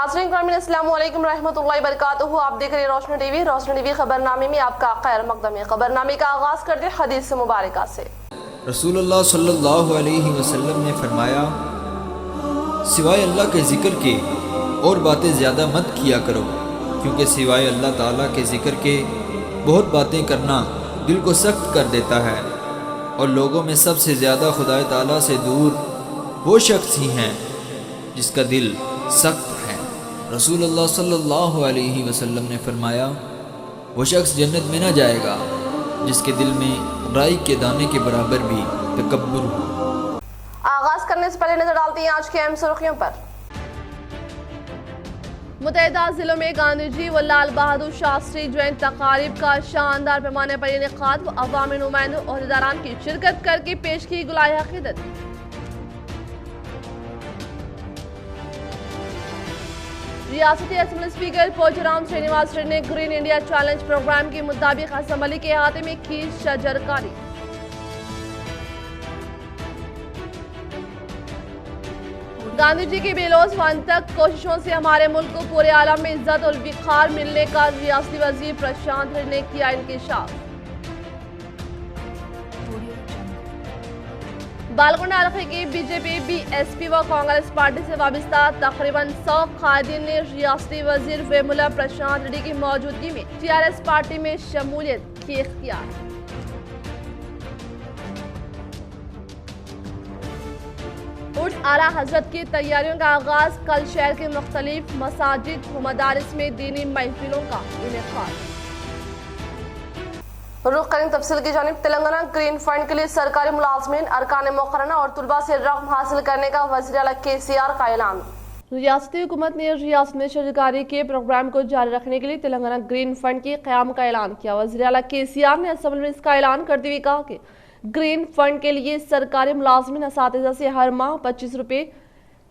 नाज़रीन ग्रामीण अस्सलाम वालेकुम रहमतुल्लाहि बरकातुहू। आप देख रहे हैं रोशनी टीवी खबरनामे में आपका खैर मकदम है। खबरनामे का आगाज करते हैं हदीस मुबारका से। रसूलुल्लाह सल्लल्लाहु अलैहि वसल्लम ने फरमाया, सिवाय अल्लाह के ज़िक्र के और बातें ज़्यादा मत किया करो, क्योंकि सिवाय अल्लाह ताला के ज़िक्र के बहुत बातें करना दिल को सख्त कर देता है, और लोगों में सबसे ज़्यादा खुदा ताला से दूर वो शख्स ही हैं जिसका दिल सख्त है। रसूलुल्लाह सल्लल्लाहु अलैहि वसल्लम ने फरमाया, वो शख्स जन्नत में ना जाएगा जिसके दिल में राई के दाने के बराबर भी तकब्बुर हो। आगाज करने से पहले नजर डालते हैं आज की अहम सुर्खियों पर। मुतहदा जिलों में गांधी जी व लाल बहादुर शास्त्री जयंती तकारीब का शानदार पैमाने पर इनेकाद व अवामी नुमाइंदों और इदारान की शिरकत करके पेश की गुलाय अकीदत। रियासती असेंबली स्पीकर पोचराम श्रीनिवास रेड्डी ने ग्रीन इंडिया चैलेंज प्रोग्राम के मुताबिक असेंबली के अहाते में की शजरकारी। गांधी जी की बेलौस-वांतक कोशिशों से हमारे मुल्क को पूरे आलम में इज्जत और विखार मिलने का रियासती वजीर प्रशांत रेड्डी ने किया इंकिशाफ। बालकोंडा हल्के की बीजेपी, बीएसपी व कांग्रेस पार्टी से वाबस्ता तकरीबन 100 कायदीन ने रियासती वजीर वेमुला प्रशांत रेड्डी की मौजूदगी में टीआरएस पार्टी में शमूलियत की इख्तियार। उर्स आला हजरत की तैयारियों का आगाज। कल शहर के मुख्तलिफ मसाजिद व मदारिस में दीनी महफिलों का इनेकाद। रुख करें तफसील की जानिब। तेलंगाना ग्रीन फंड के लिए सरकारी मुलाजमीन, अरकान मुकर्रना और तुलबा से रकम हासिल करने का वज़ीर आला केसीआर का ऐलान। रियासती हुकूमत ने रियासत में शजरकारी के प्रोग्राम को जारी रखने के लिए तेलंगाना ग्रीन फंड के क़याम का ऐलान किया। वज़ीर आला केसीआर ने असेंबली में इसका ऐलान करते हुए कहा कि ग्रीन फंड के लिए सरकारी मुलाजमीन असातिज़ा से हर माह 25 रुपये,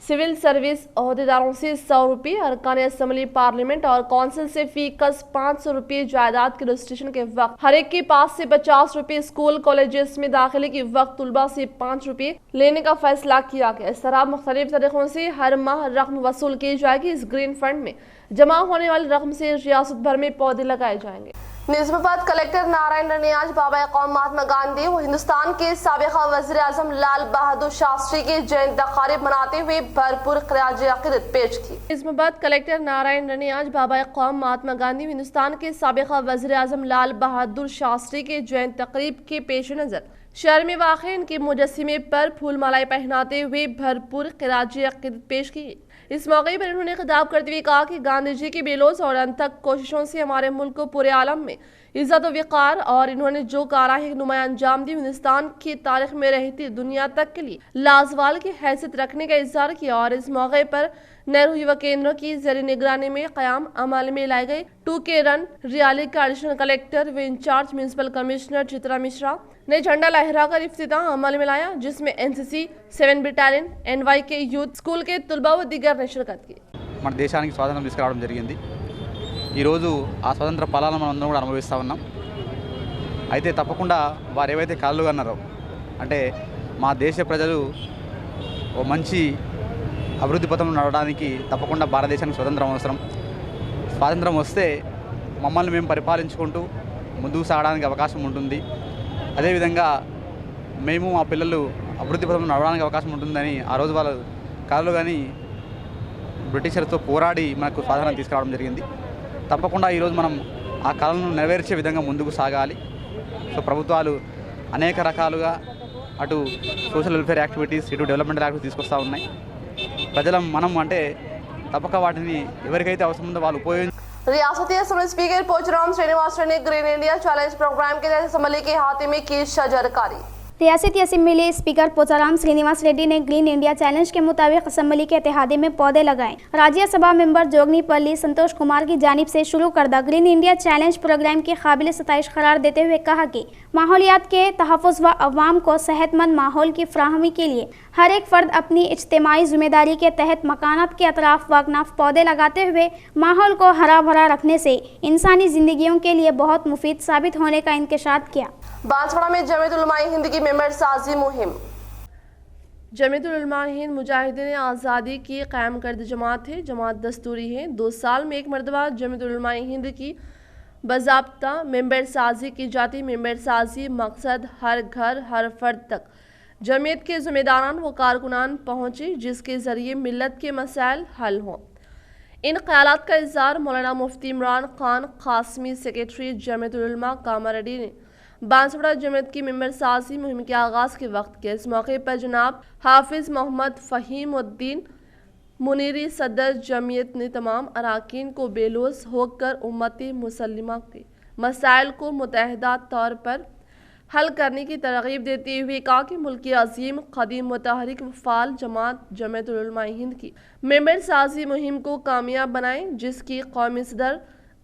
सिविल सर्विस अहदेदारों से 100 रुपये, अरकान असेंबली, पार्लियामेंट और कौंसिल से फीकस 500 रुपये, जायदाद के रजिस्ट्रेशन के वक्त हर एक के पास से 50 रुपये, स्कूल कॉलेजेस में दाखिले के वक्त तुलबा से 5 रुपये लेने का फैसला किया गया। इस तरह मुख्तलिफ तरीकों से हर माह रकम वसूल की जाएगी। इस ग्रीन फंड में जमा होने वाली रकम से रियासत भर में पौधे लगाए जाएंगे। निजामाबाद कलेक्टर नारायण रेड्डी ने आज बाबा कौम महात्मा गांधी व हिंदुस्तान के साबिक़ा वज़ीर आज़म लाल बहादुर शास्त्री की जयंती तकारीब मनाते हुए भरपूर खिराज अक़ीदत पेश की। निजामाबाद कलेक्टर नारायण रेड्डी ने आज बाबा कौम महात्मा गांधी व हिंदुस्तान के साबिक़ा वज़ीर आज़म लाल बहादुर शास्त्री के जयंती तकरीब के पेश नज़र शहर में वाक़ई इनके मुजस्सिमे पर फूल मालाएं पहनाते हुए भरपूर खिराज अक़ीदत पेश की। इस मौके पर उन्होंने खिताब करते हुए कहा कि गांधी जी की बेलौस और अनथक कोशिशों से हमारे मुल्क को पूरे आलम में इज्जत और वक़ार और इन्होंने जो कारहाई नुमाया अंजाम दी, हिंदुस्तान की तारीख में रहती दुनिया तक के लिए लाजवाल की हैसियत रखने का इज़हार किया। और इस मौके पर नेहरू युवा केंद्र की ज़ेर निगरानी में क़याम अमल में लाए गए 2K रन रैली का एडिशनल कलेक्टर व incharge municipal commissioner Chitra Mishra ने झंडा लहराकर इफ्तिताह अमल में लाया, जिसमें NCC 7 battalion, NYK youth school के तुलबा व दिगर ने शिरकत की। మన దేశానికి స్వాతంత్రం తీసుకురావడం జరిగింది। ఈరోజు ఆ స్వాతంత్ర ఫలాలను మనం అందరం కూడా అనుభవిస్తూ ఉన్నాం। అయితే తప్పకుండా వారు ఏవైతే కలలు కన్నారో, అంటే మా దేశ ప్రజలు ఓ మంచి అభివృద్ధి పథంలో నడవడానికి తప్పకుండా భారతదేశానికి స్వతంత్రం అవసరం। స్వాతంత్రం వస్తే మమ్మల్ని మేము పరిపాలించుకుంటూ ముందుకు సాగడానికి అవకాశం ఉంటుంది। అదేవిధంగా మేము మా పిల్లలు అభివృద్ధి పథంలో నడవడానికి అవకాశం ఉంటుందని ఆ రోజు వాళ్ళ కలలు కానీ బ్రిటిషర్తో పోరాడి మనకు స్వాతంత్రం తీసుకురావడం జరిగింది। తప్పకుండా ఈరోజు మనం ఆ కళలను నెరవేర్చే విధంగా ముందుకు సాగాలి। సో ప్రభుత్వాలు అనేక రకాలుగా అటు సోషల్ వెల్ఫేర్ యాక్టివిటీస్, ఇటు డెవలప్మెంటల్ యాక్టివిటీస్ తీసుకొస్తూ ఉన్నాయి। ప్రజలం మనం అంటే తప్పక వాటిని ఎవరికైతే అవసరం ఉందో వాళ్ళు ఉపయోగించి। रियासती असेंबली स्पीकर पोचराम श्रीनिवास रेड्डी ने ग्रीन इंडिया चैलेंज प्रोग्राम के तहत असेंबली के अहाते में की शजरकारी। रियासती असेंबली स्पीकर पोचाराम श्रीनिवास रेड्डी ने ग्रीन इंडिया चैलेंज के मुताबिक असेंबली के इत्तेहादी में पौधे लगाए। राज्यसभा मेंबर जोगनीपल्ली संतोष कुमार की जानिब से शुरू करदा ग्रीन इंडिया चैलेंज प्रोग्राम की काबिल सताइश करार देते हुए कहा कि माहौलियात के तहफ़्फ़ुज़ व अवाम को सेहतमंद माहौल की फ्राहमी के लिए हर एक फ़र्द अपनी इज्तिमाई ज़िम्मेदारी के तहत मकानात के अतराफ़ व अकनाफ़ पौधे लगाते हुए माहौल को हरा भरा रखने से इंसानी ज़िंदगियों के लिए बहुत मुफीद साबित होने का इंकिशाफ किया। बांसवाड़ा में जमीयत उलमाए हिंद की मेंबर साजी मुहिम। जमीयत उलमा हिंद मुजाहिदीन आज़ादी की क़ायम करद जमात है। जमात दस्तूरी है। 2 साल में एक मरतबा जमीयत उलमा हिंद की बाज़ाब्ता मेंबर साजी की जाती। मेंबर साजी मकसद हर घर हर फर्द तक जमीयत के ज़िम्मेदारान व कारकुनान पहुँचे, जिसके ज़रिए मिल्लत के मसाइल हल हों। इन ख्यालात का इज़हार मौलाना मुफ्ती इमरान खान कासमी सेक्रेटरी जमीयत उलमा कामारेड्डी ने बांसवाड़ा जमीयत की मेंबर साजी मुहिम के आगाज़ के वक्त किया। इस मौके पर जनाब हाफिज़ मोहम्मद फ़हीमुद्दीन मुनीरी सदर जमीयत ने तमाम अराकीन को बेलोस होकर उम्मत मुसल्लिमा के मसाइल को मुतहदा तौर पर हल करने की तरगीब देते हुए कहा कि मुल्क की अजीम कदीम मुतहरिक वफ़ाल जमात जमीयत उलमा हिंद की मेंबर साजी मुहिम को कामयाब बनाएं, जिसकी कौमी सदर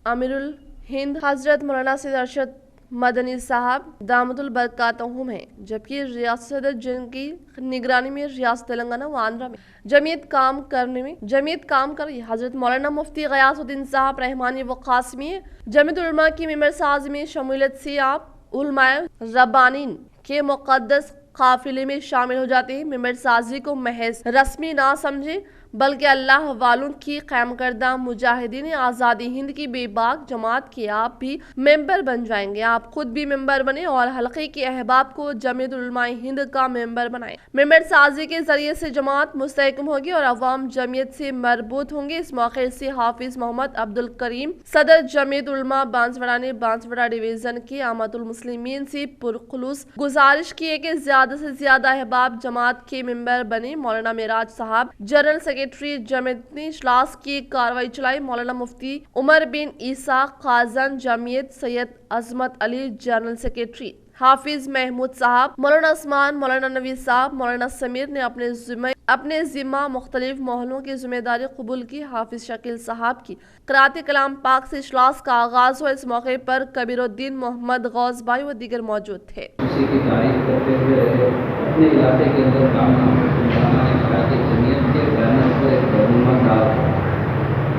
अमीरुल हिंद हज़रत मौलाना सैयद अरशद मदनी साहब दामतुल बरकातहुम हैं, जबकि रियासत सदर जिनकी निगरानी में रियासत तेलंगाना व आंध्रा में जमीयत काम कर रही हज़रत मौलाना मुफ्ती गयासुद्दीन साहब रहमानी व कासमी है। जमीयत उलमा की मेंबर साजी में शमूलियत से आप उलमाए रब्बानीन के मुक़द्दस काफिले में शामिल हो जाते हैं। मेंबर साजी को महज रस्मी ना समझे, बल्कि अल्लाह वालों की क़ायम करदा मुजाहिदीन आज़ादी हिंद की बेबाक जमात के आप भी मेंबर बन जाएंगे। आप खुद भी मेंबर बने और हल्के के अहबाब को जमीयत उलमा हिंद का मेंबर बनाएं। मेंबर साजी के जरिए से जमात मुस्तहकम होगी और अवाम जमीयत से मरबूत होंगे। इस मौके से हाफिज मोहम्मद अब्दुल करीम सदर जमीयत उलमा बांसवाड़ा ने बांसवाड़ा डिवीजन के आमतुल मुस्लिमीन से पुरखुलूस गुजारिश की है कि ज्यादा से ज्यादा अहबाब जमात के मेंबर बने। मौलाना मेराज साहब जनरल सेक्रेटरी जमीयत ने इजलास की कार्रवाई चलाई। मौलाना मुफ्ती उमर बिन ईसा खाजन जमीयत, सैयद अजमत अली जनरल सेक्रेटरी, हाफिज महमूद साहब, मौलाना उस्मान, मौलाना नवी साहब, मौलाना समीर ने अपने जिम्मा मुख्तलिफ मोहल्लों की जिम्मेदारी कबूल की। हाफिज शकील साहब की क़रात कलाम पाक से इजलास का आगाज हुआ। इस मौके पर कबीरुद्दीन मोहम्मद गौस भाई व दीगर मौजूद थे। अपने इलाके के अंदर काम जमीयत के बैनर पर एक बदनुमा दाग,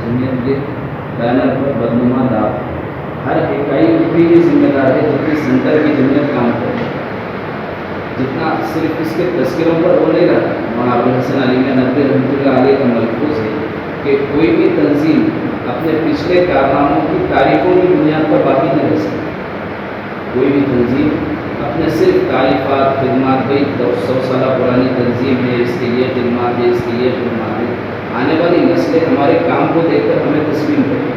जमीयत के बैनर पर बदनुमा दाग, हर इकाई उतनी ही जिम्मेदार है जितनी सेंटर की जमीयत काम करे। जितना सिर्फ इसके तस्करों पर वो नहीं रहा, मौलाना अबुल हसन अली में नबी रहमतुल्लाह अलैह का मलफूज है कि कोई भी तंजीम अपने पिछले कारनामों की तारीखों की बुनियाद पर बाकी नहीं रह सकती। कोई भी तंजीम अपने सिर्फ तारीफात खिदमात भाई 100 साल पुरानी तंजीम है, इसके लिए खिदमात है, इसके लिए खिदमात है, आने वाली नस्लें हमारे काम को देखकर हमें तस्लीम करें।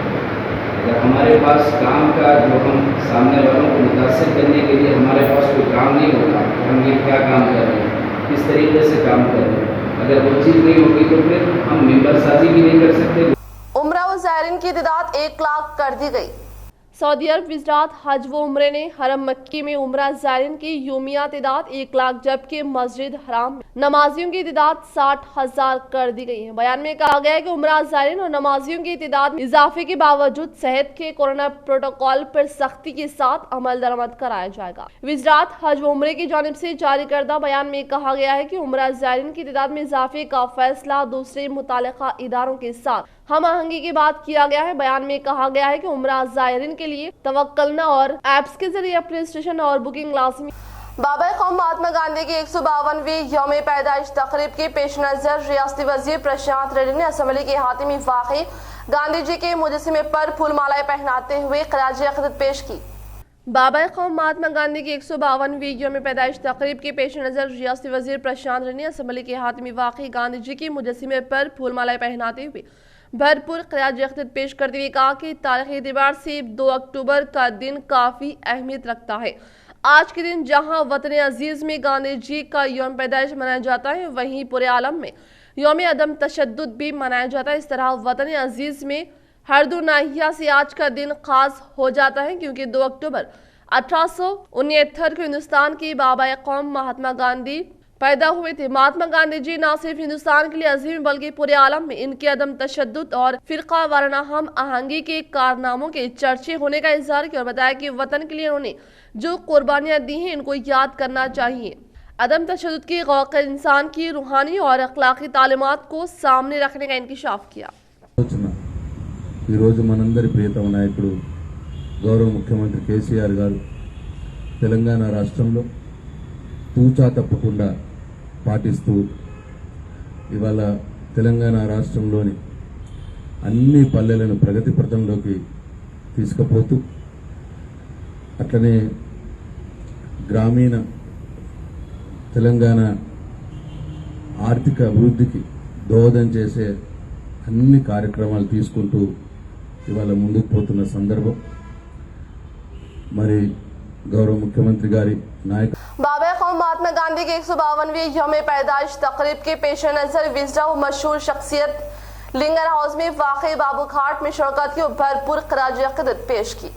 अगर हमारे पास काम का जो हम सामने वालों को मुतासिर करने के लिए हमारे पास कोई काम नहीं होगा, हम ये क्या काम कर रहे हैं, किस तरीके से काम कर रहे हैं, अगर वो चीज़ नहीं होगी तो फिर हम मेंबर साजी भी नहीं कर सकते। उम्रा व ज़ायरीन की तादाद 1 लाख कर दी गई। सऊदी अरब विज़रात हज व उम्रे ने हरम मक्की में उम्रा ज़ायरीन की यूमिया तादाद 1 लाख, जबकि मस्जिद हराम में नमाजियों की तादाद 60,000 कर दी गई है। बयान में कहा गया है कि उम्रा ज़ायरीन और नमाजियों की तादाद में इजाफे के बावजूद सेहत के कोरोना प्रोटोकॉल पर सख्ती के साथ अमल दरामद कराया जाएगा। विज़रात हज व उम्रे की जानिब से जारी करदा बयान में कहा गया है कि उम्रा ज़ायरीन की तादाद में इजाफे का फैसला दूसरे मुतालिका इदारों के साथ हम आहंगी के बाद किया गया है। बयान में कहा गया है कि उम्रा ज़ायरीन के लिए तवक्कलना और ऐप्स के जरिए अपने रजिस्ट्रेशन और बुकिंग लाजमी। बाबा कौम महात्मा गांधी की 152वीं यौम पैदाइश तकरीब के पेश नजर रियासती वजीर प्रशांत रेड्डी ने असम्बली के अहाते में वाक़ई गांधी जी के मुजस्समे पर फूल मालाएं पहनाते हुए खराज अक़ीदत पेश की। बाबा कौम महात्मा गांधी की 152वीं यौम पैदाइश तकरीब के पेश नजर रियासती वजीर प्रशांत रेड्डी ने असम्बली के अहाते में वाक़ई गांधी जी के मुजस्समे पर फूल मालाएं पहनाते हुए भरपूर खराज अक़ीदत पेश करते हुए कहा कि तारीख़ी एतबार से 2 अक्टूबर का दिन काफ़ी अहमियत रखता है। आज के दिन जहां वतन अजीज़ में गांधी जी का यौम पैदाइश मनाया जाता है, वहीं पूरे आलम में यौम अदम तशद्दुद भी मनाया जाता है। इस तरह वतन अजीज़ में हर दो नाहिया से आज का दिन खास हो जाता है, क्योंकि 2 अक्टूबर 1869 को हिंदुस्तान की बाबा कौम महात्मा गांधी पैदा हुए थे। महात्मा गांधी जी न सिर्फ हिंदुस्तान के लिए अजीम बल्कि पूरे आलम में इनके अदम तशद्दुद और फिरका वाराना हम आहंगी के कारनामों के चर्चे होने का इजहार किया और बताया कि वतन के लिए उन्होंने जो कुर्बानियां दी हैं इनको याद करना चाहिए। अदम तशद्दुद की गौक़ इंसान की रूहानी और अखलाकी तालीमात को सामने रखने का इंकिशाफ किया। मనందరి ప్రియతమ నాయకుడు గౌరవ ముఖ్యమంత్రి కేసీఆర్ గారు తెలంగాణ రాష్ట్రంలో తూచా తప్పకుండా పాటిస్తూ ఇవాళ తెలంగాణ రాష్ట్రంలోని అన్ని పల్లెలను ప్రగతి పథంలోకి తీసుకుపోతూ అట్లనే గ్రామీణ తెలంగాణ ఆర్థిక అభివృద్ధికి దోహదం చేసే అన్ని కార్యక్రమాలు తీసుకుంటూ ఇవాళ ముందుకు పోతున్న సందర్భం. మరి गौरव मुख्यमंत्री गारी नायक बाबा कौम महात्मा गांधी के 152वें यौम पैदाइश तकरीब के पेश नजर विजडा व मशहूर शख्सियत लिंगर हाउस में वाक़ई बाबू घाट में शिरकत की भरपूर खराज अक़ीदत पेश की।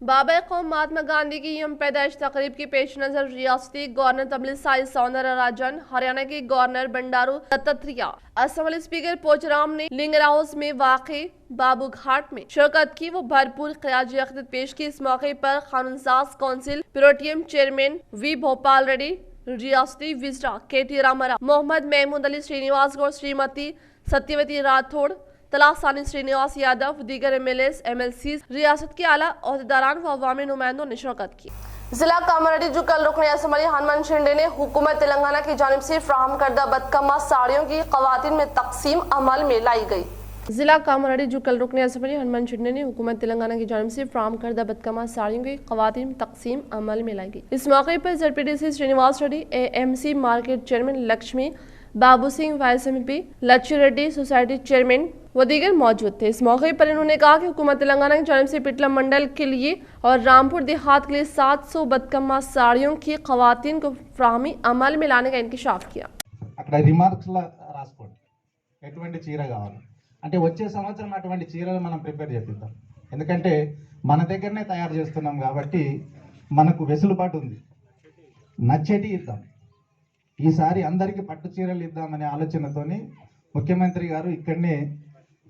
बाबा कौम महात्मा गांधी की यौम पैदाइश तकरीब की पेश नजर रियासती गवर्नर तमिलिसाई सौंदरराजन, हरियाणा के governor Bandaru Dattatreya, assembly speaker Pocharam ने लिंगर हाउस में वाक़ई बाबू घाट में शिरकत की वो भरपूर खराज अक़ीदत पेश की। इस मौके पर कानून साज council pro tem chairman V Bhopal Reddy, रियासती विजडा KT रामाराव, मोहम्मद महमूद अली श्रीनिवास गौड़, श्रीमती सत्यवती राठौड़, तलासानी श्रीनिवास यादव, दीगर MLAs, MLCs, रियासत के आला ओहदेदारान व अवामी नुमाइंदों ने शिरकत की। जिला कामारेड्डी जुकल रुकन असम्बली हनुमान शिंदे ने हुकूमत तेलंगाना की जानिब से फ्राहम करदा बदकमा साड़ियों की खवातीन में तकसीम अमल में लाई गई। जिला कामारेड्डी जुकल रुकन असम्बली हनुमान शिंदे ने हुकूमत तेलंगाना की जानिब से फ्राहम करदा बदकमा साड़ियों की खवातीन में तकसीम अमल में लाई गई। इस मौके पर ZPDC Srinivas Reddy, AMC market chairman Lakshmi Babu Singh, vice MP Lachchi Reddy, society chairman व दीगर मौजूद थे। इस मौके पर इन्होंने कहा कि हुकूमत तेलंगाना की जानिब से पिटला मंडल के लिए और रामपुर देहात के लिए 700 बदकम्मा साड़ियों की खवातीन को फ्राहमी अमल में लाने का इंकशाफ किया। అక్కడ రిమార్క్స్ లా రాసుకోండి ఎటువంటి చీర కావాలి అంటే వచ్చే సంవత్సరం అటువంటి చీరలు మనం ప్రిపేర్ చేపిద్దాం. ఎందుకంటే మన దగ్గరనే తయారు చేస్తున్నాం కాబట్టి మనకు వెసులుబాటు ఉంది. నచ్చేటి ఇద్దాం. ఈసారి అందరికీ పట్టు చీరలు ఇద్దామనే ఆలోచనతోని ముఖ్యమంత్రి గారు ఇక్కడనే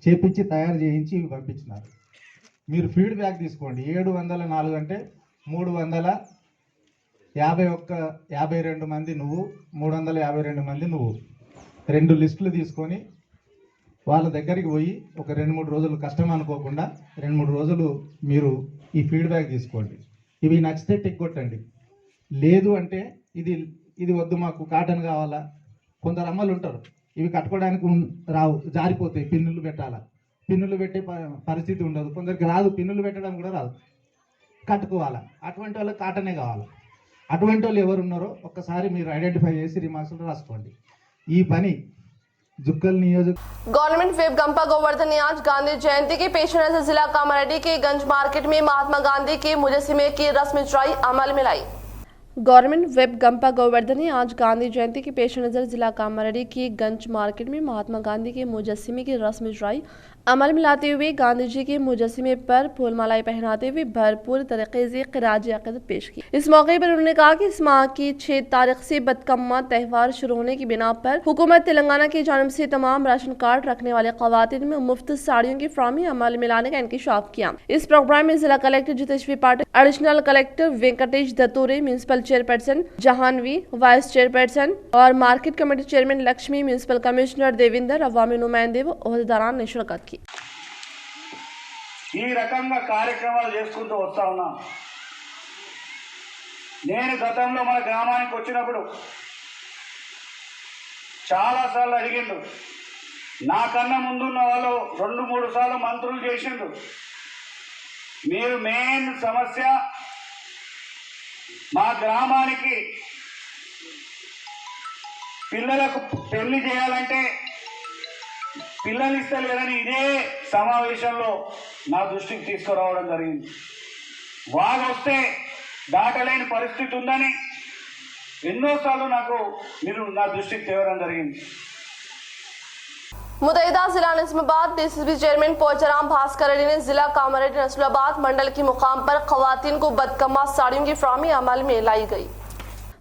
చేపించి తయారు చేయించి పంపించినారు. మీరు ఫీడ్బ్యాక్ తీసుకోండి. 704 అంటే 352 మంది నువ్వు, 352 మంది నువ్వు, 2 లిస్టులు తీసుకొని వాళ్ళ దగ్గరికి పోయి ఒక 2-3 రోజులు కష్టం అనుకోకుండా 2-3 రోజులు మీరు ఈ ఫీడ్బ్యాక్ తీసుకోండి. ఇవి నచ్చితే టిక్ కొట్టండి. లేదు అంటే ఇది వద్దు, మాకు కాటన్ కావాలా. కొందరు అమ్మలు ఉంటారు, ఇవి కట్టుకోవడానికి రావు, జారిపోతాయి, పిన్నులు పెట్టాలా, పిన్నులు పెట్టే పరిస్థితి ఉండదు. కొందరికి రాదు, పిన్నులు పెట్టడం కూడా రాదు, కట్టుకోవాలా. అటువంటి వాళ్ళకి కాటనే కావాలా. అటువంటి వాళ్ళు ఎవరు ఉన్నారో ఒక్కసారి మీరు ఐడెంటిఫై చేసి రిమార్క్స్లో రాసుకోండి. ఈ పని जुक्कल नियोजक गवर्नमेंट वेब गंपा गोवर्धन ने आज गांधी जयंती के पेश नजर जिला कामारेड्डी के गंज मार्केट में महात्मा गांधी के मुजस्सिमे की रस्म इजराई अमल में लाई। गवर्नमेंट वेब गंपा गोवर्धन ने आज गांधी जयंती के पेश नजर जिला कामारेड्डी की गंज मार्केट में महात्मा गांधी के मुजस्सिमे की रस्म इजराई अमल में लाते हुए गांधी जी के मुजस्सिमे पर फूलमालाएं पहनाते हुए भरपूर तरीके से खराज अक़ीदत पेश की। इस मौके पर उन्होंने कहा कि इस माह की 6 तारीख से बदकम्मा त्यौहार शुरू होने की बिना पर हुकूमत तेलंगाना की जानिब से तमाम राशन कार्ड रखने वाले खवातीन में मुफ्त साड़ियों की फ्राहमी अमल में लाने का इंकशाफ किया। इस प्रोग्राम में जिला collector Jiteshwari Patil, additional collector Venkatesh Datture, municipal chairperson Jahnavi, vice chairperson और market committee chairman Lakshmi, municipal commissioner Devender, अवामी नुमाइंदे व ओहदेदारान ने शिरकत की। ఈ రకంగా కార్యక్రమాలు చేసుకుంటూ వస్తా ఉన్నాం. నేను గతంలో మన గ్రామానికి వచ్చినప్పుడు చాలాసార్లు అడిగిండు. నాకన్నా ముందున్న వాళ్ళు 2-3 సార్లు మంత్రులు చేసిండు. మీరు మెయిన్ సమస్య మా గ్రామానికి పిల్లలకు పెళ్లి చేయాలంటే పిల్లలు ఇస్తలేరని ఇదే సమావేశంలో నా దృష్టికి తీసుకురావడం జరిగింది. వాళ్ళు వస్తే దాటలేని పరిస్థితి ఉందని ఎన్నోసార్లు మీరు నా దృష్టికి తేవడం జరిగింది. मुतैदा जिला निजामाबाद DCP चेयरमैन पोचराम भास्कर रेड्डी ने जिला कामारेड्डी नसरुल्लाबाद मंडल के मुकाम पर खवातीन को बदकम्मा साड़ियों की फ्राहमी अमल में लाई गई।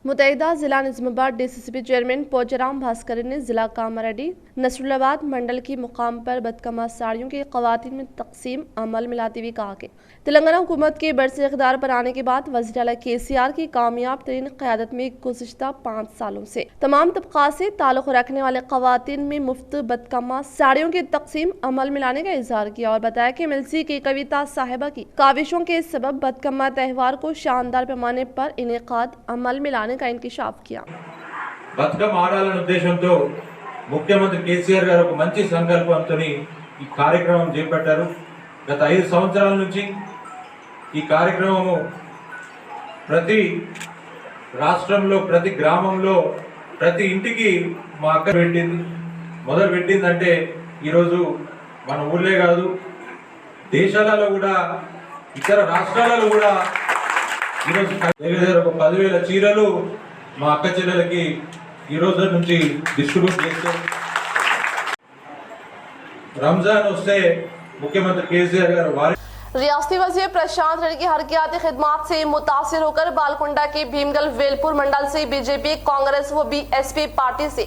मुतैदा जिला निजामाबाद DCP चेयरमैन पोचराम भास्कर ने जिला कामारेड्डी नसरुल्लाबाद मंडल की मुकाम पर बदकम्मा साड़ियों की खवातीन में तकसीम अमल में लाते हुए कहा कि तेलंगाना हुकूमत के बरसे इक़्तिदार पर आने के बाद वज़ीर आला KCR की कामयाब तरीन क़यादत में गुज़िश्ता 5 सालों से तमाम तबक़ात से ताल्लुक़ रखने वाले खवातीन में मुफ्त बदकम्मा साड़ियों की तकसीम अमल में लाने का इज़हार किया और बताया कि MLC की कविता साहिबा की काविशों के सबब बदकम्मा त्यौहार को शानदार पैमाने पर इनेकाद अमल में लाने का इंकशाफ किया। బతుకమ్మ ఆడాలనే ఉద్దేశంతో ముఖ్యమంత్రి కేసీఆర్ గారు ఒక మంచి సంకల్పంతో ఈ కార్యక్రమం చేపట్టారు. గత 5 సంవత్సరాల నుంచి ఈ కార్యక్రమము ప్రతి రాష్ట్రంలో, ప్రతి గ్రామంలో, ప్రతి ఇంటికి మా అక్క మొదలు పెట్టిందంటే ఈరోజు మన ఊళ్ళే కాదు, దేశాలలో కూడా, ఇతర రాష్ట్రాలలో కూడా ఈరోజు దగ్గర ఒక 10,000 చీరలు మా అక్క చెల్లెలకి ఈ రోజు నుంచి డిస్ట్రిబ్యూట్ చేస్తాం. రంజాన్ వస్తే ముఖ్యమంత్రి కేసీఆర్ గారు వారి रियासती वजीर प्रशांत रेड्डी की हरकियाती खिदमात से मुतासिर होकर बालकुंडा के भीमगल वेलपुर मंडल से बीजेपी, कांग्रेस व बीएसपी पार्टी से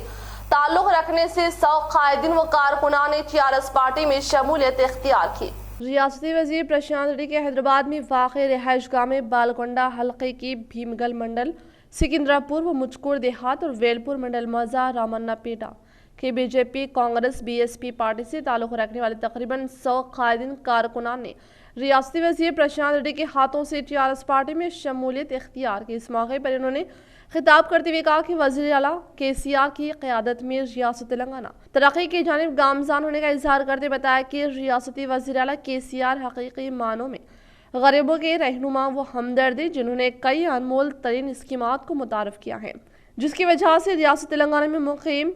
ताल्लुक रखने से 100 कायदीन व कारकुनान ने टीआरएस पार्टी में शमूलियत इख्तियार की। रियासती वजीर प्रशांत रेड्डी के हैदराबाद में वाक़ रिहाइश गाह में बालकुंडा हल्के की भीमगल मंडल, सिकंदरापुर व मुचकुर देहात और वेलपुर मंडल मज़ा रामन्ना पेटा के बीजेपी, कांग्रेस, बीएसपी पार्टी से ताल्लुक रखने वाले तकरीबन 100 कायदीन कारकुनान ने रियासती वजीर प्रशांत रेड्डी के हाथों से टीआरएस पार्टी में शमूलियत इख्तियार की। इस मौके पर इन्होंने खिताब करते हुए कहा कि वज़ीर आला केसीआर की क़यादत में रियासत तेलंगाना तरक्की की जानिब गामज़ान होने का इजहार करते बताया कि रियासती वज़ीर आला केसीआर हकीकी मानों में गरीबों के रहनुमा व हमदर्दी, जिन्होंने कई अनमोल तरीन स्कीमात को मुतारफ़ किया है, जिसकी वजह से रियासत तेलंगाना में मुक़ीम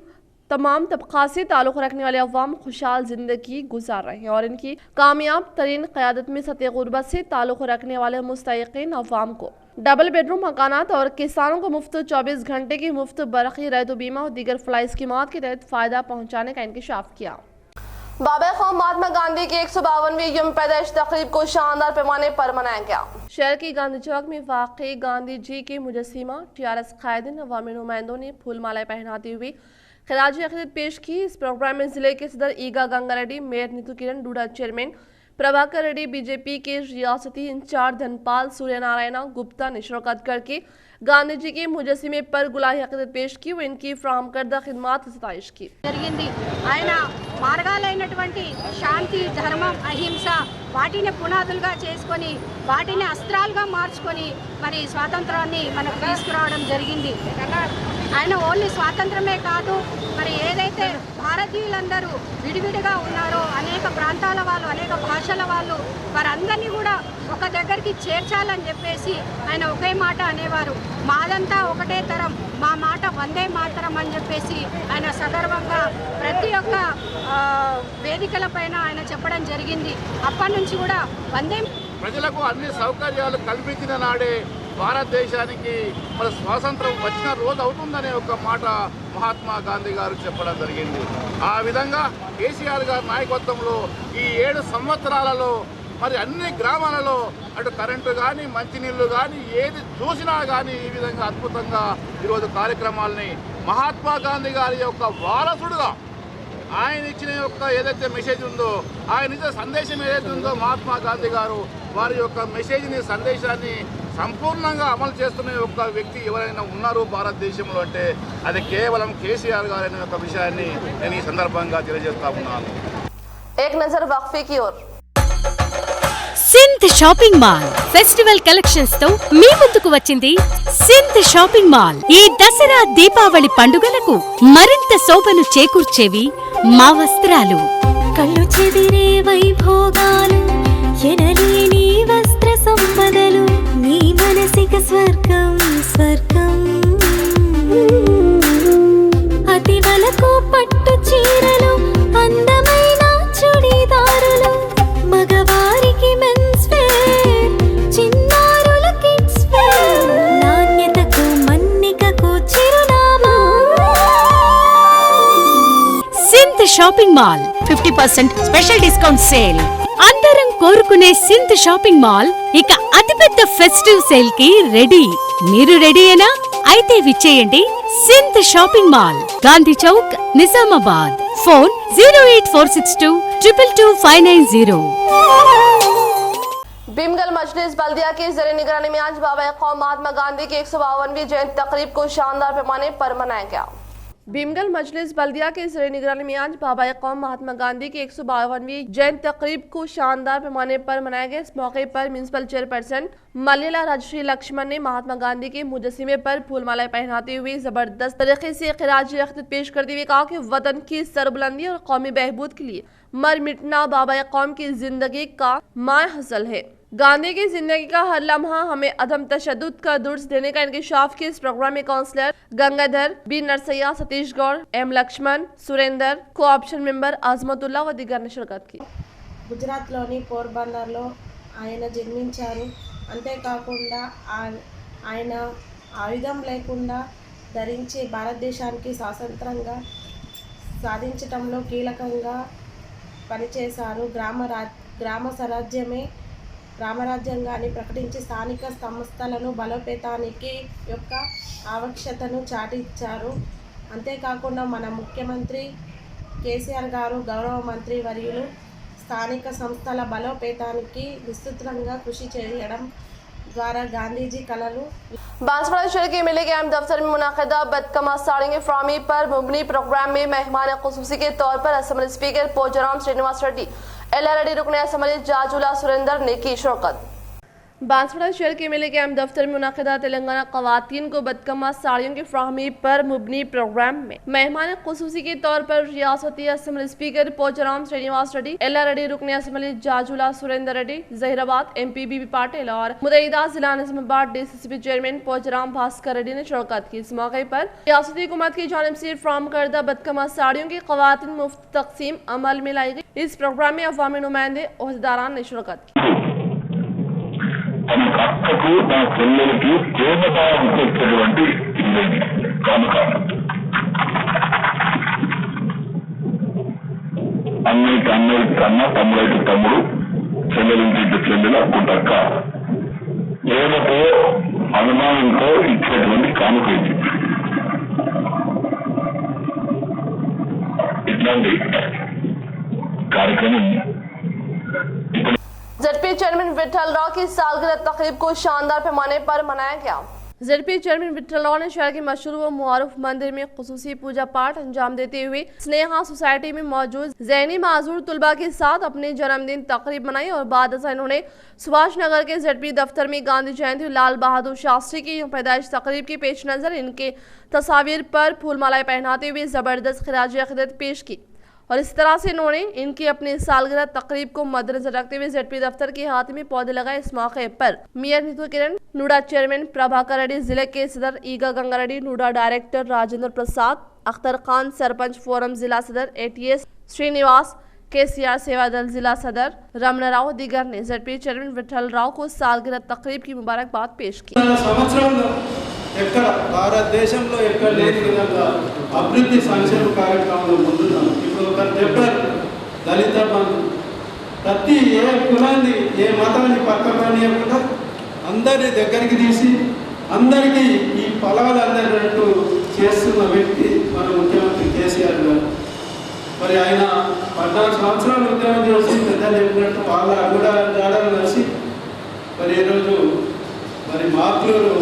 तमाम तबक़ात से ताल्लुक़ रखने वाले अवाम खुशहाल ज़िंदगी गुजार रहे हैं और इनकी कामयाब तरीन क़यादत में सतह गुरबत से ताल्लुक़ रखने वाले मुस्तहिक़ीन अवाम को डबल बेडरूम मकानात और किसानों को मुफ्त 24 घंटे की मुफ्त बरक़ी रैतो बीमा और दीगर फलाई स्कीमात के तहत फ़ायदा पहुँचाने का इंकशाफ किया। बाबा क़ौम महात्मा गांधी की 152वीं यौम पैदाइश तक़रीब को शानदार पैमाने पर मनाया गया। शहर की गांधी चौक में वाक़ई गांधी जी के मुजस्सिमा टीआरएस कायदीन अवामी नुमाइंदों ने फूल मालाएं पहनाते हुए खिराज अक़ीदत पेश की। इस प्रोग्राम में जिले के सदर Eega Ganga Reddy, mayor Neetu Kiran Dooda, chairman Prabhakar Reddy, BJP के रियासती इंचार्ज धनपाल सूर्य नारायण गुप्ता ने शिरकत करके गांधी जी के मुजस्सिमे पर गुलाही अक़ीदत पेश की व इनकी फ्राहम करदा खिदमात की सताइश की। ఆయన మార్గాలైనటువంటి శాంతి, ధర్మం, అహింస వాటిని పునాదులుగా చేసుకొని వాటిని అస్త్రాలుగా మార్చుకొని మరి స్వాతంత్రాన్ని మనకు తీసుకురావడం జరిగింది. ఆయన ఓన్లీ స్వాతంత్రమే కాదు, మరి ఏదైతే భారతీయులందరూ విడివిడిగా ఉన్నారో అనేక ప్రాంతాల వాళ్ళు, అనేక భాషల వాళ్ళు, వారందరినీ కూడా ఒక దగ్గరికి చేర్చాలని చెప్పేసి ఆయన ఒకే మాట అనేవారు, మాదంతా ఒకటే తరం, మా మాట వందే మాతరం అని చెప్పేసి ఆయన సగర్వంగా ప్రతి ఒక్క వేదికల పైన ఆయన చెప్పడం జరిగింది. అప్పటి నుంచి కూడా వందే ప్రజలకు అన్ని సౌకర్యాలు కల్పించిన నాడే భారతదేశానికి మన స్వాతంత్రం వచ్చిన రోజు అవుతుందనే ఒక మాట మహాత్మా గాంధీ గారు చెప్పడం జరిగింది. ఆ విధంగా కేసీఆర్ గారి నాయకత్వంలో ఈ 7 సంవత్సరాలలో మరి అన్ని గ్రామాలలో అటు కరెంటు కానీ, మంచినీళ్ళు కానీ, ఏది చూసినా కానీ ఈ విధంగా అద్భుతంగా ఈరోజు కార్యక్రమాలని మహాత్మా గాంధీ గారి యొక్క వారసుడుగా ఆయన ఇచ్చిన యొక్క ఏదైతే మెసేజ్ ఉందో, ఆయన ఇచ్చిన సందేశం ఏదైతే ఉందో, మహాత్మా గాంధీ గారు వారి యొక్క మెసేజ్ని, సందేశాన్ని సంపూర్ణంగా అమలు చేస్తున్న ఒక వ్యక్తి ఎవరైనా ఉన్నారు భారతదేశంలో అంటే అది కేవలం కేసీఆర్ గారు అనే ఒక విషయాన్ని నేను ఈ సందర్భంగా తెలియజేస్తా ఉన్నాను. एक नजर वक्फे की ओर। Sinth shopping mall festival collections తో మీ ముందుకు వచ్చింది సింత్ షాపింగ్ మాల్. ఈ దసరా, దీపావళి పండుగలకు మరింత శోభను చేకూర్చేవి మా వస్త్రాలు. కళ్ళు చెదిరే వైభోగాలు, ఎనలేని వస్త్ర సంపదలు, నీ మనసిక స్వర్గం స్వర్గం. అతి వలకు పట్టు చీరలు, అందమైన చుడిదారులు, మగవారికి మెన్స్ వేర్, చిన్నారుల కిడ్స్ వేర్, నాణ్యతకు మన్నికకు చిరునామా synth shopping mall 50% special discount sale. అందరం కోరుకునే సింత్ షాపింగ్ మాల్ ఇక అతిపెద్ద ఫెస్టివ్ సేల్ కి రెడీ. మీరు రెడీయేనా? అయితే విచ్చేయండి Sinth shopping mall, Gandhi Chowk, Nizamabad. Phone 08462222590. Bheemgal मजलिस बल्दिया की ज़र निगरानी में आज बाबा क़ौम महात्मा गांधी की 152वीं जयंती तकरीब को शानदार पैमाने पर मनाया गया। भीमगल मजलिस बल्दिया के ज़ेर निगरानी में आज बाबा कौम महात्मा गांधी की 152वीं जयंती तकरीब को शानदार पैमाने पर मनाया गया। इस मौके पर म्यूनसिपल चेयरपर्सन मल्लीला राजश्री लक्ष्मण ने महात्मा गांधी के मुजस्सिमे पर फूलमालाएं पहनाते हुए जबरदस्त तरीके से खिराज अक़ीदत पेश करते हुए कहा कि वतन की सरबुलंदी और कौमी बहबूद के लिए मर मिटना बाबा कौम की जिंदगी का माय हसल है। गांधी की जिंदगी का हर लम्हा हमें अदम तशद्दुद का दुर्स देने का इंकशाफ किया। इस प्रोग्राम में councillor Gangadhar B Narsaiah, Satish Goud, M Laxman, Surender, co option member Azmatullah व दिगर ने शिरकत की। గుజరాత్లోని పోర్బందర్లో ఆయన జన్మించారు. అంతేకాకుండా ఆయన ఆయుధం లేకుండా ధరించి భారతదేశానికి స్వాతంత్రంగా సాధించటంలో కీలకంగా పనిచేశారు. గ్రామ స్వరాజ్యమే రామరాజ్యంగాన్ని ప్రకటించి స్థానిక సంస్థలను బలోపేతానికి యొక్క ఆవశ్యకతను చాటించారు. అంతేకాకుండా మన ముఖ్యమంత్రి కేసీఆర్ గారు గౌరవ మంత్రి వర్యులు స్థానిక సంస్థల బలోపేతానికి విస్తృతంగా కృషి చేయడం द्वारा गांधी जी कललू बांसवाड़ा शहर के एमएलए के अहम दफ्तर में मुनाकिदा बदकमा साड़ी फ्राहमी पर मुबनी प्रोग्राम में मेहमान खुसूसी के तौर पर असम्बली स्पीकर पोचाराम श्रीनिवास रेड्डी, एलआरडी रुकन असम्बली जाजुला सुरेंदर ने की शिरकत। बांसवाड़ा शहर के एमएलए के अहम दफ्तर में मुनाकिदा तेलंगाना ख़वातीन को बदकमा साड़ियों की फ्राहमी पर मुबनी प्रोग्राम में मेहमान खुसूसी के तौर पर रियासती असम्बली स्पीकर पोचाराम श्रीनिवास रेड्डी, एलआरडी रुकन असम्बली जाजुला सुरेंदर रेड्डी, जहीराबाद एमपी बीबी पाटिल और मुतैदा जिला निजामाबाद डीसीसीबी चेयरमैन पोचाराम भास्कर रेड्डी ने शिरकत की। इस मौके पर रियासती हुकूमत की जानिब से फ्राहम करदा बदकमा साड़ियों की ख़वातीन मुफ्त तकसीम अमल में लाई गई। इस प्रोग्राम में अवामी नुमाइंदे ओहदेदारान ने शिरकत की। తన అక్కకు తన చెల్లెలకి ప్రేమభావం తెచ్చేటువంటి ఇల్లేది కనుక అన్నయ్యకి కన్నా తమ్ముడైతే తమ్ముడు, చెల్లెలింటి చెల్లెలు అక్కుంటక్క ప్రేమతో అనుమానంతో ఇచ్చేటువంటి కానుక ఇది. ఇట్లాంటి కార్యక్రమం जेडपी चेयरमैन विठल राव की सालगिरह तकरीब को शानदार पैमाने पर मनाया गया। जेडपी चेयरमैन विठल राव ने शहर के मशहूर व मुआरुफ मंदिर में खुसूसी पूजा पाठ अंजाम देते हुए स्नेहा सोसाइटी में मौजूद ज़हनी माजूर तुलबा के साथ अपने जन्मदिन तकरीब मनाई और बाद इन्होंने सुभाष नगर के जेडपी दफ्तर में गांधी जयंती लाल बहादुर शास्त्री की पैदाइश तकरीब के पेश नज़र इनके तस्वीर पर फूलमालाएं पहनाते हुए ज़बरदस्त खिराज अक़ीदत पेश की और इस तरह से इन्होंने इनकी अपनी सालगिरह तकरीब को मद्देनजर रखते हुए जेडपी दफ्तर के हाथ में पौधे लगाए। इस मौके पर मेयर नीतू किरण, नूडा चेयरमैन प्रभाकर रेड्डी, जिले के सदर ईगा गंगा रेड्डी, नूडा डायरेक्टर राजेंद्र प्रसाद, अख्तर खान, सरपंच फोरम जिला सदर एटीएस श्रीनिवास, केसीआर सेवा दल जिला सदर रमना राव दिगर ने जेडपी चेयरमैन विठल राव को सालगिरह तकरीब की मुबारकबाद पेश की। ఎక్కడ భారతదేశంలో ఎక్కడ లేని విధంగా అభివృద్ధి సంక్షేమ కార్యక్రమంలో ముందున్నాం. ఇప్పుడు ఒక చెప్పారు దళిత బంధు, ప్రతి ఏ కులాన్ని ఏ మతాన్ని పక్కపనియకుండా అందరి దగ్గరికి తీసి అందరికీ ఈ ఫలాలు అందేటట్టు చేస్తున్న వ్యక్తి మన ముఖ్యమంత్రి కేసీఆర్ గారు. మరి ఆయన 14 సంవత్సరాలు ఉద్యోగం చేసి పెద్దలు చెప్పినట్టు వాళ్ళ కూడా జాడలు కలిసి మరి ఈరోజు మరి మాతృలు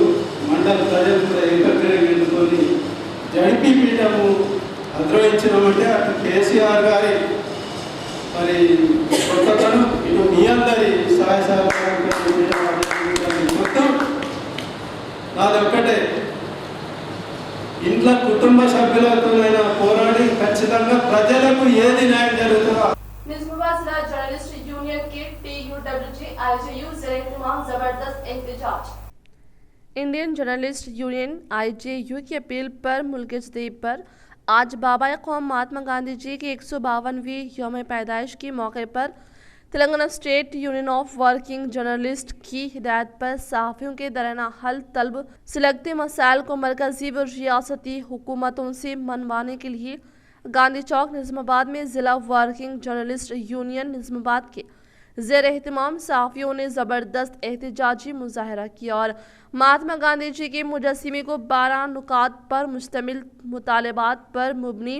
మండల ప్రజలు కూడా ఏకగ్రీవం ఎన్నుకొని జడ్పీ పీఠము అద్రోహించినామంటే అటు కేసీఆర్ గారి మరి కొత్తతనం, ఇటు మీ అందరి సహాయ సహకారం మొత్తం నాది ఒక్కటే, ఇంట్లో కుటుంబ సభ్యులతోనైనా పోరాడి ఖచ్చితంగా ప్రజలకు ఏది న్యాయం జరుగుతుందో निजामाबाद जिला जर्नलिस्ट यूनियन के TUWJ IJU ज़ेर-ए-इत्तिमाम जबरदस्त एहतजाज। इंडियन जर्नलिस्ट यूनियन IJU की अपील पर मुल्क जदीद पर आज बाबा कौम महात्मा गांधी जी की 152वीं यौम पैदाइश के मौके पर Telangana state union of working journalist की हिदायत पर सहाफ़ियों के दरना हल तलब से लगते मसाइल को मरकजी व रियासती हुकूमतों से मनवाने के लिए गांधी चौक निजामाबाद में ज़िला वर्किंग जर्नलिस्ट यूनियन निजामाबाद के ज़ेर-ए-इत्तिमाम सहाफ़ियों ने ज़बरदस्त एहतजाजी मुजाहरा किया और महात्मा गांधी जी के मुजस्सिमे को 12 नुकात पर मुश्तमिल मुतालबात पर मुबनी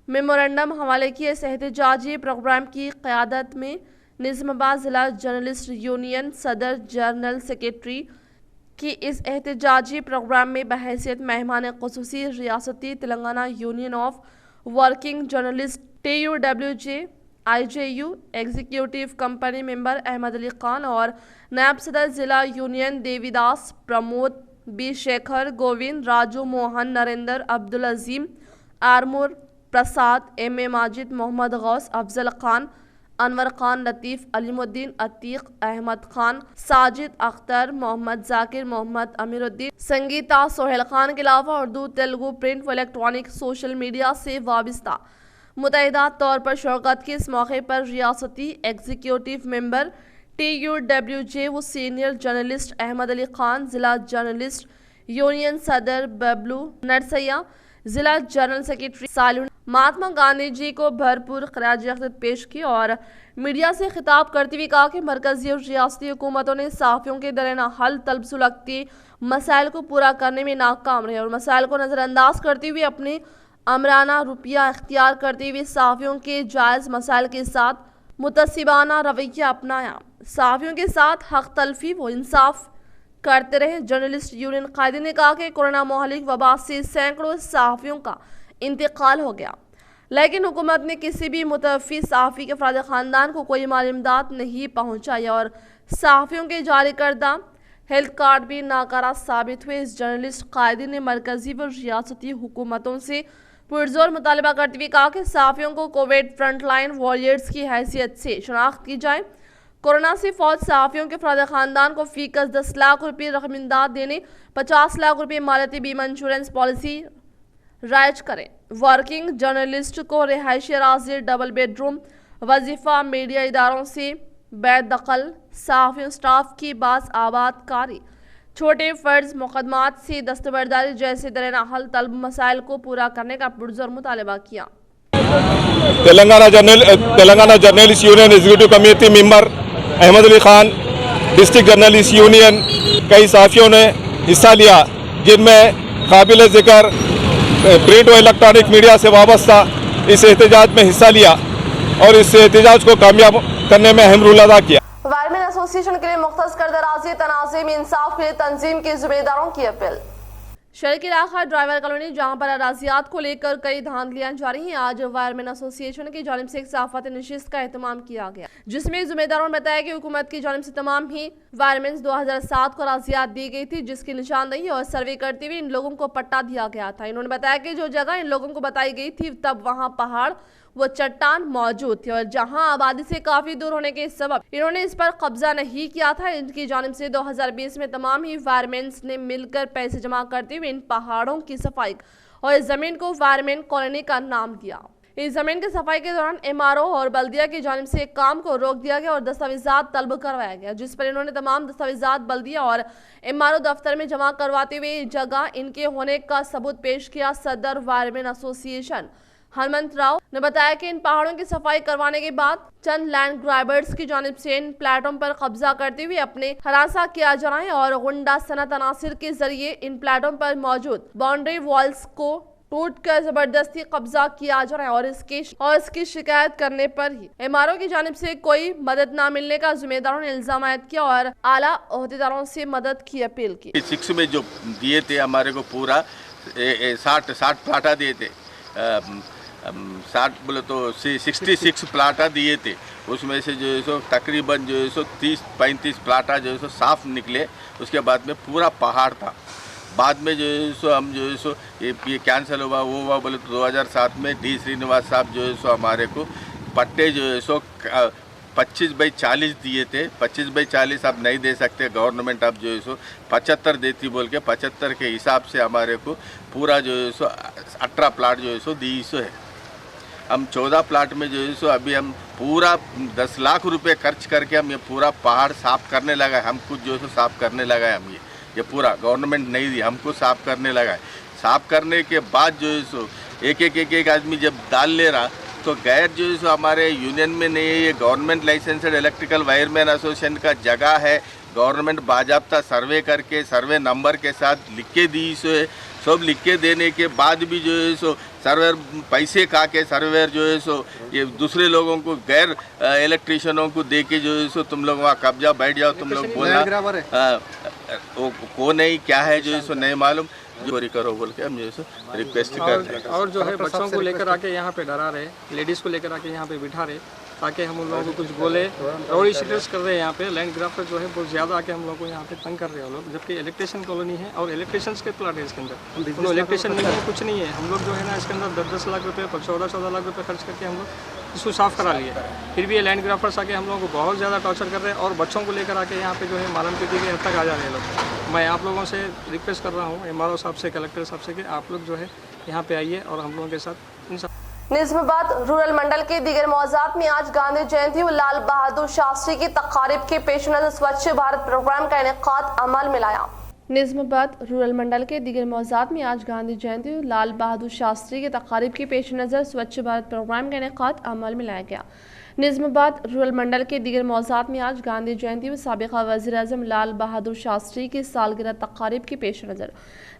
मेमोरेंडम हवाले किए। इस एहतजाजी प्रोग्राम की क़यादत में निजामाबाद ज़िला जर्नलिस्ट यूनियन सदर जनरल सेक्रेटरी कि इस एहतजाजी प्रोग्राम में बहैसियत मेहमान ख़ुसूसी रियासती Telangana union of working journalist TUWJ IJU executive company member Ahmed Ali Khan और नायब सदर जिला union Devidas Pramod B Shekhar Govind Raju Mohan Narendra Abdul Azeem Armoor Prasad MA Majid Mohammed Ghouse Afzal Khan Anwar Khan Latif Aleemuddin Atiq Ahmed Khan Sajid Akhtar Mohammed Zakir Mohammed Ameeruddin Sangeeta Sohail Khan के अलावा उर्दू तेलुगु प्रिंट व इलेक्ट्रॉनिक सोशल मीडिया से वाबस्ता मुतहदा तौर पर शिरकत की इस मौके पर रियासती एग्जीक्यूटिव मेंबर TUWJ व सीनियर जर्नलिस्ट अहमद अली खान, ज़िला जर्नलिस्ट यूनियन सदर बबलू नरसैया, ज़िला जनरल सेक्रेटरी सालू महात्मा गांधी जी को भरपूर खराज अक़ीदत पेश की और मीडिया से खिताब करते हुए कहा कि मरकजी और रियासती हुकूमतों ने सहाफ़ियों के दरना हल तलब सुलगती मसाइल को पूरा करने में नाकाम रहे और मसाइल को नज़रअंदाज करते हुए अपने अमराना रुपया इख्तियार करते हुए सहाफ़ियों के जायज़ मसाइल के साथ मुतसिबाना रवैया अपनाया। सहाफ़ियों के साथ हक़ तलफ़ी व इंसाफ करते रहे। जर्नलिस्ट यूनियन कायदे ने कहा कि कोरोना मोहलिक वबा से सैकड़ों सहाफ़ियों का इंतकाल हो गया, लेकिन हुकूमत ने किसी भी मुतवफ़ी सहाफ़ी के अफराद ख़ानदान को कोई माली इमदाद नहीं पहुँचाई और सहाफ़ियों के जारी करदा हेल्थ कार्ड भी नाकारा साबित हुए। इस जर्नलिस्ट कायदे ने मरकज़ी व रियासती हुकूमतों से पुरजोर मुतालबा करते हुए कहा कि सहाफ़ियों को कोविड फ्रंटलाइन वॉरियर्स की हैसियत से शनाख्त की जाए। कोरोना से फौज सहाफ़ियों के अफराद ख़ानदान को फ़ीकस 10 लाख रुपये रकम इमदाद देने, 50 लाख रुपये मालियाती बीमा इंश्योरेंस पॉलिसी राइज करें। वर्किंग जर्नलिस्ट को रिहायशी अराज़ी, डबल बेडरूम, वजीफ़ा, मीडिया इदारों से बेदखल, सहाफ़ियों स्टाफ की बास आबादकारी, छोटे फ़र्ज मुकदमात से दस्तबरदारी जैसे दरना हल तलब मसाइल को पूरा करने का पुरजोर मुतालबा किया। Telangana journalist union executive committee member Ahmed Ali Khan, district journalist union, कई सहाफ़ियों ने हिस्सा लिया जिनमें काबिल ज़िक्र प्रिंट व इलेक्ट्रॉनिक मीडिया से वाबस्ता इस एहतजाज में हिस्सा लिया और इस एहतजाज को कामयाब करने में अहम रोल अदा किया। वायरमैन एसोसिएशन के लिए मुख्तस करदा राज़ी तनाज़े में इंसाफ के लिए तंजीम के ज़िम्मेदारों की अपील। शहर के इलाका ड्राइवर कॉलोनी जहां पर अराजियात को लेकर कई धांधलियां जारी हैं, आज वायरमैन एसोसिएशन की जानिब से एक सहाफ़त नशिस्त का एहतमाम किया गया, जिसमें ज़िम्मेदारों ने बताया कि हुकूमत की जानिब से तमाम ही वायरमैन 2007 को अराजियात दी गई थी, जिसकी निशानदही और सर्वे करते हुए इन लोगों को पट्टा दिया गया था। इन्होंने बताया कि जो जगह इन लोगों को बताई गई थी तब वहाँ पहाड़ वो चट्टान मौजूद थे और जहां आबादी से काफी दूर होने के सबब इन्होंने इस पर कब्जा नहीं किया था। इनकी जानिब से 2020 में तमाम ही वायरमैन्स ने मिलकर पैसे जमा करते हुए इन पहाड़ों की सफाई और इस जमीन को वायरमैन कॉलोनी का नाम दिया। इस जमीन की सफाई के दौरान MRO और बल्दिया की जानिब से काम को रोक दिया गया और दस्तावेजात तलब करवाया गया, जिस पर इन्होंने तमाम दस्तावेजात बल्दिया और MRO दफ्तर में जमा करवाते हुए जगह इनके होने का सबूत पेश किया। सदर वायरमैन एसोसिएशन हनुमंत राव ने बताया कि इन पहाड़ों की सफाई करवाने के बाद चंद लैंड ग्रैबर्स की जानिब से इन प्लाटों पर कब्जा करते हुए अपने हरासा किया जा रहा है और गुंडा सनत अनासिर के जरिए इन प्लाटों पर मौजूद बाउंड्री वॉल्स को टूट कर जबरदस्ती कब्जा किया जा रहा है और इसकी शिकायत करने पर ही MRO की जानिब से कोई मदद न मिलने का जिम्मेदारों ने इल्जाम आयद किया और आला ओहदेदारों से मदद की अपील की। 6 में जो दिए थे हमारे को पूरा 60 प्लाटा दिए थे, 60 बोले तो 66 प्लाटा दिए थे, उसमें से जो है सो तकरीबन जो है सो 30-35 प्लाटा जो है सो साफ निकले। उसके बाद में पूरा पहाड़ था। बाद में जो है सो हम जो है सो ये कैंसिल हुआ वो हुआ बोले तो 2007 में D श्रीनिवास साहब जो है सो हमारे को पट्टे जो है सो 25/40 दिए थे। 25/40 अब नहीं दे सकते गवर्नमेंट, अब जो है सो 75 देती बोल के 75 के हिसाब से हमारे को पूरा जो है सो 18 प्लाट जो है सो दी सो है। हम 14 प्लाट में जो है सो अभी हम पूरा 10 लाख रुपए खर्च करके हम ये पूरा पहाड़ साफ करने लगा है। हम खुद जो है सो साफ करने लगा है। हम ये पूरा गवर्नमेंट नहीं दी, हमको साफ करने लगा है। साफ करने के बाद जो है सो एक आदमी जब डाल ले रहा तो गैर जो है सो हमारे यूनियन में नहीं है, ये government licensed electrical wireman association का जगह है। गवर्नमेंट बाजाब्ता सर्वे करके सर्वे नंबर के साथ लिख के दी सो है। सब लिख के देने के बाद भी जो है सो सर्वेयर पैसे खा के सर्वेयर जो है सो ये दूसरे लोगों को गैर इलेक्ट्रिशियनों को दे के जो है सो तुम लोग वहाँ कब्जा बैठ जाओ, तुम लोग बोलना वो कौन है क्या है जो इसको नहीं मालूम, चोरी करो बोल के हम जो है रिक्वेस्ट कर रहे हैं। और जो है बच्चों को लेकर आके यहाँ पे डरा रहे, लेडीज़ को लेकर आके यहाँ पे बिठा रहे ताकि हम उन लोगों को कुछ बोले। रोडी शीटर्स कर रहे हैं यहाँ पे, लैंड ग्राफ्टर जो है बहुत ज़्यादा आके हम लोगों को यहाँ पे तंग कर रहे हैं लोग, जबकि इलेक्ट्रिशियन कॉलोनी है और इलेक्ट्रिशियंस के प्लाट है इसके अंदर। तो इलेक्ट्रिशियन नहीं है, कुछ नहीं है। हम लोग जो है ना इसके अंदर 10-10 लाख रुपये 14-14 लाख रुपये खर्च करके हम लोग इसको साफ़ करा लिए, फिर भी ये लैंड ग्राफ्टर्स आके हम लोगों को बहुत ज़्यादा टॉर्चर कर रहे हैं और बच्चों को लेकर आके यहाँ पे जो है मारन पीटी के हद तक आ जा रहे हैं लोग। मैं आप लोगों से रिक्वेस्ट कर रहा हूँ MRO साहब से, कलेक्टर साहब से, कि आप लोग जो है यहाँ पे आइए और हम लोगों के साथ निज़ामाबाद रूरल मंडल के दीगर मौज़ात में आज गांधी जयंती व लाल बहादुर शास्त्री की तक़ारीब के पेश नज़र स्वच्छ भारत प्रोग्राम का इनेकाद अमल में लाया। निज़ामाबाद रूरल मंडल के दीगर मौज़ात में आज गांधी जयंती व लाल बहादुर शास्त्री की तक़ारीब के पेश नज़र स्वच्छ भारत प्रोग्राम का इनेकाद अमल में लाया गया। निज़ामाबाद रूरल मंडल के दीगर मौज़ात में आज गांधी जयंती व साबिक़ा वज़ीर-ए-आज़म लाल बहादुर शास्त्री की सालगिरह तक़ारीब के पेश नज़र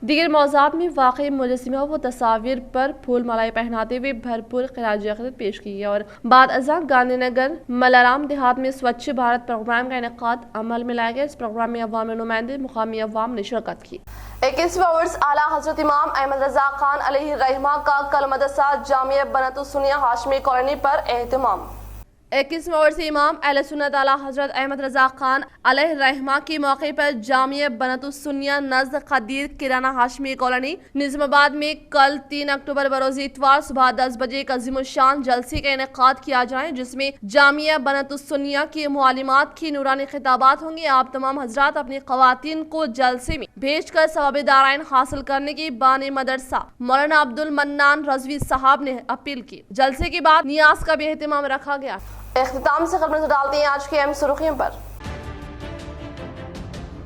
दीगर मौज़ात में वाक़ई मुजस्सिमा व तस्वीर पर फूल मालाएं पहनाते हुए भरपूर ख़िराज अक़ीदत पेश की गई और बाद अज़ां गांधी नगर मलाराम देहात में स्वच्छ भारत प्रोग्राम का इनेकाद अमल में लाया गया। इस प्रोग्राम में अवामी नुमाइंदे मुक़ामी अवाम ने शिरकत की। 21वां उर्स आला हज़रत इमाम अहमद रज़ा खान अलैहिर्रहमा का कल मदरसा जामिया बनतुस्सुन्निया हाशमी कॉलोनी पर एहतमाम। 21वां उर्स इमाम अहले सुन्नत आला हज़रत अहमद रज़ा खान अलैहिर्रहमा के मौके पर जामिया बनतुस्सुन्निया नज़्द खदीर किराना हाशमी कॉलोनी निज़ामाबाद में कल 3 अक्टूबर बरोज़ इतवार सुबह 10 बजे एक अज़ीमुश्शान जलसे का इनेकाद किया जाए, जिसमें जामिया बनतुस्सुन्निया की मुअल्लिमात की नूरानी खिताबात होंगी। आप तमाम हज़रात अपनी ख़वातीन को जलसे में भेज कर सवाब दाराइन हासिल करने की बानी मदरसा मौलाना अब्दुल मन्नान रज़वी साहब ने अपील की। जलसे के बाद नियाज का भी एहतमाम रखा गया। इख्तिताम से खबर डालते हैं आज की अहम सुर्खियों पर।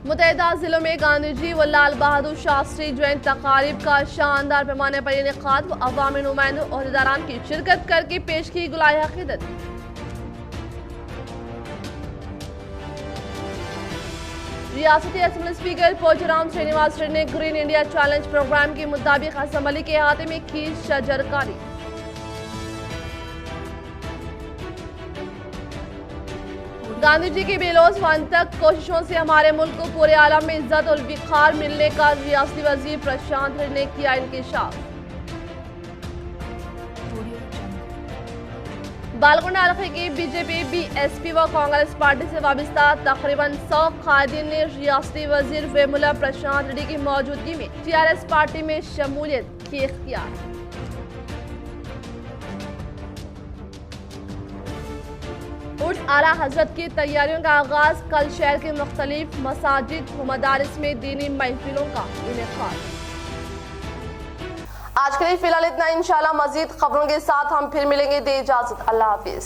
मुतहदा जिलों में गांधी जी व लाल बहादुर शास्त्री जयंती तक़ारीब का शानदार पैमाने पर इनेकाद व अवामी नुमाइंदों और ओहदेदारान की शिरकत करके पेश की गुलाय अक़ीदत। रियासती असम्बली स्पीकर पोचराम श्रीनिवास रेड्डी ने ग्रीन इंडिया चैलेंज प्रोग्राम के मुताबिक असम्बली के अहाते में की शजरकारी। गांधी जी की बेलोस तक कोशिशों से हमारे मुल्क को पूरे आलम में इज्जत और विखार मिलने का रियासती वजीर प्रशांत रेड्डी ने किया इंकिशाफ। बालकोंडा हल्के की बीजेपी, बीएसपी व कांग्रेस पार्टी से वाबस्ता तकरीबन 100 कायदीन ने रियासती वजीर वेमुला प्रशांत रेड्डी की मौजूदगी में टीआरएस पार्टी में शमूलियत की इख्तियार। उर्स आला हजरत की तैयारियों का आगाज कल शहर के मुख्तलिफ मसाजिद व मदारिस में दीनी महफिलों का इनेकाद। आज के लिए फिलहाल इतना। इंशाल्लाह मजीद खबरों के साथ हम फिर मिलेंगे। दे इजाजत, अल्लाह हाफिज।